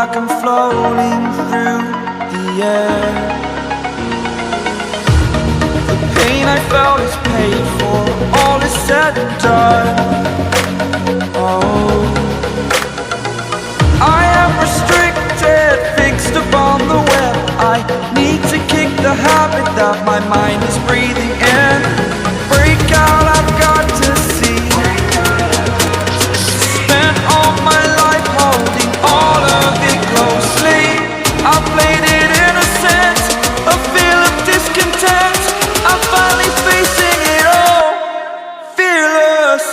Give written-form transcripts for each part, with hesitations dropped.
like I'm floating through the air. The pain I felt is paid for, all is said and done. Oh, I am restricted, fixed upon the web. I need to kick the habit that my mind is breathing in. Break out, I've got to see. Spent all my life holding all of it closely. I played it innocent, a feel of discontent. I'm finally facing it all, fearless.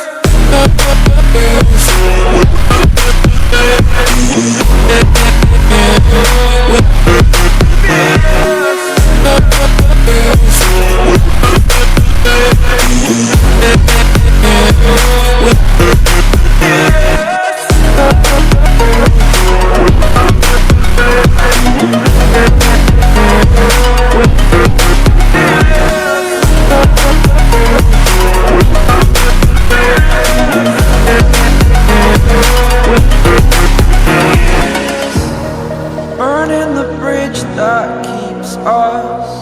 Burning the bridge that keeps us.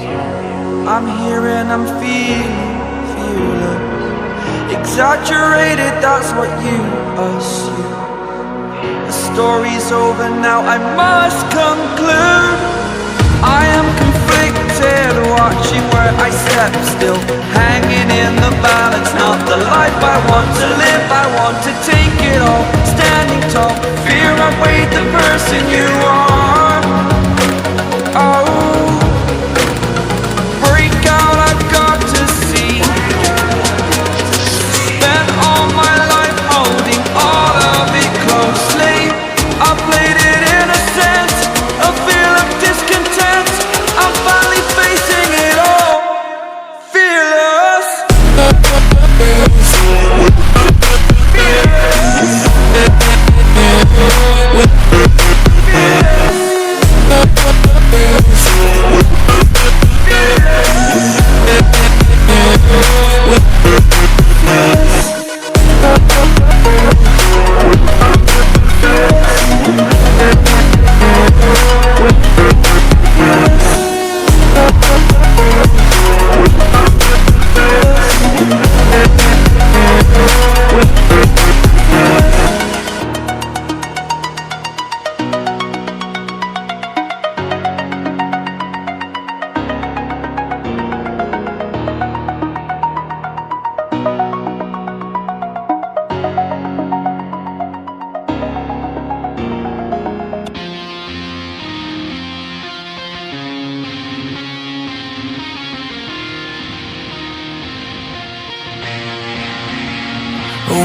I'm here and I'm feeling fearless. Exaggerated, that's what you assume. The story's over now, I must conclude. I am conflicted, watching where I step still, hanging in the balance. Not the life I want to live, I want to take it all. Standing tall, fear I weighed the person you are. Oh, break out, I've got to see. Spent all my life holding all of it closely. I played it innocent, a feel of discontent. I'm finally facing it all, fearless.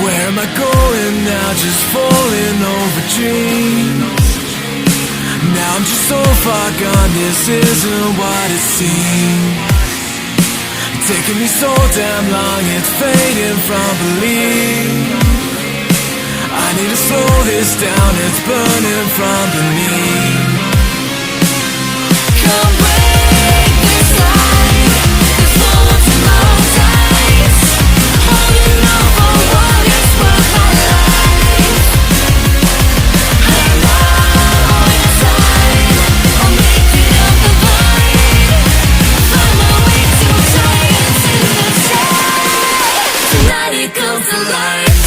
Where am I going now? Just falling over dreams. Now I'm just so far gone, this isn't what it seems. Taking me so damn long, it's fading from belief. I need to slow this down, it's burning from beneath. Come break this line, this moment in my eyes. Holding on for what is worth my life. I love all your time, I'll make it up the vine. Find my way to giants in the sky. Tonight it comes to life.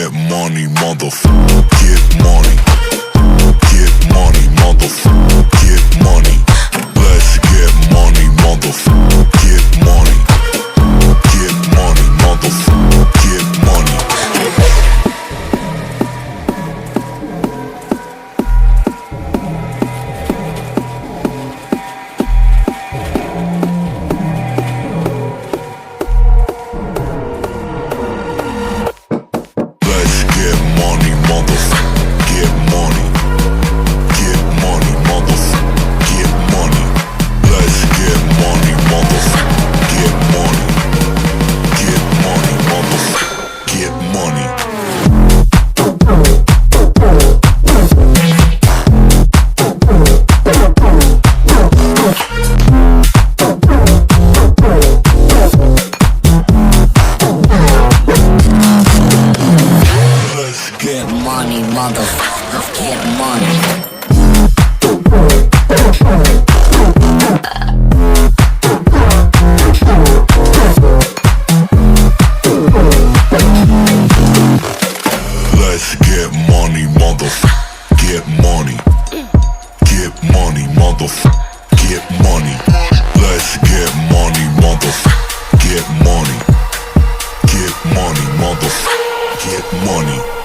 get money, motherfucker. Get money. Get money, motherfucker. Get money. Let's get money, motherfucker. Get money. Get money, motherfucker. Get money. Let's get money, motherfucker. Get money. Get money, motherfucker. Get money. Let's get money, motherfucker. Get money. Get money, motherfucker. Get money. Let's get Money, motherfucker, get money. Let's get money, motherfucker. Get money. Get money, motherfucker. Get money. Let's get money, motherfucker. Get money. Get money, motherfucker. Get money.